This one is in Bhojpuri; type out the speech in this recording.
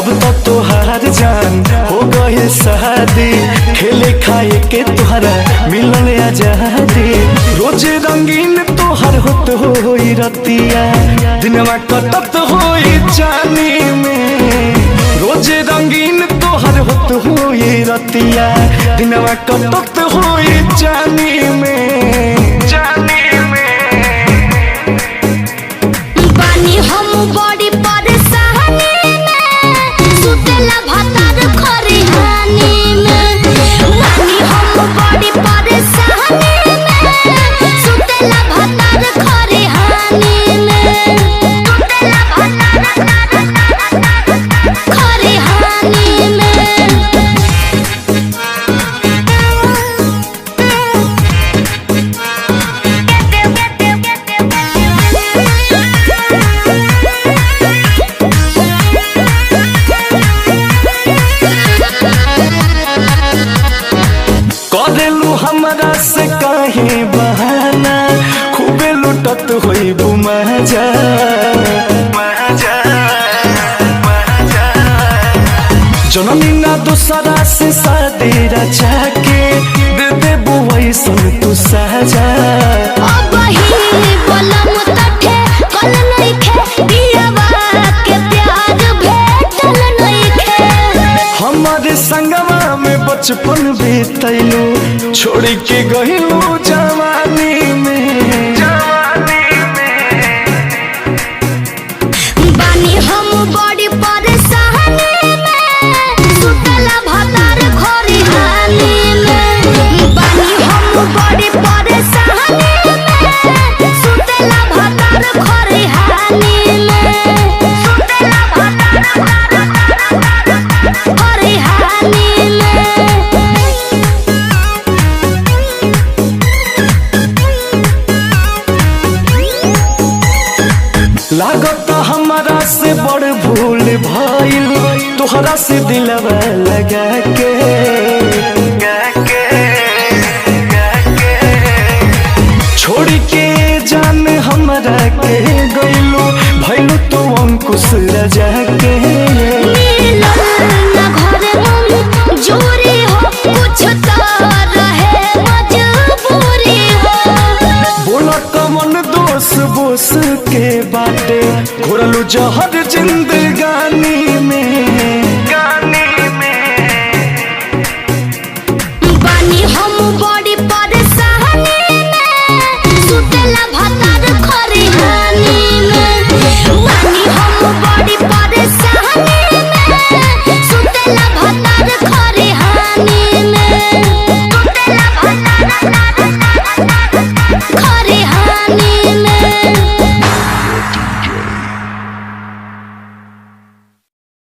अब तो तोहार जान हो गए शादी, खेले खाए के तोहरा मिलन आजादी। रोज रंगीन तोहर होत होई रतिया, दिनवा कटत होई जानी में। रोज रंगीन तोहर होत होई रतिया, दिनवा कटत होई जानी में, जानी में। बानी हम बड़ी परेशानी में, सुतेला भतार खरिहानी में। बानी हम बड़ी परेशानी में, सुतेला भतार खरिहानी में। सुतेला भतार खरिहानी में। करेलू हमरा से काहे बहाना, खूबे लुटत होई बुमाजा। जननी ना दूसरा से शादी रचा के, दे दे बुआई सन तू साजा। अब ही बलम तठे कल नइखे, दियावा के प्यार भेटल नइखे। हमारे संगवा में बचपन बीतैलू, छोड़ के गइलू जवानी में, जवानी में। बानी हम बड़ी परेशानी में, सुतेला भतार खरिहानी में। बानी हम बड़ी परेशानी में, सुतेला भतार खरिहानी में। सुतेला भतार खरिहानी में। लागत हमारा से बड़ भूल भइल, तोहरा से दिलवा लगा के, छोड़ के जान हमरा के गइलू, भइलू तो अंकुश रजा के। मिलन ना घरे मन जोरी हो, कुछ तो रहे मजबूरी हो। बोला कमन दोष बोस के बाटे, घोरलू जहर जिंदगानी में।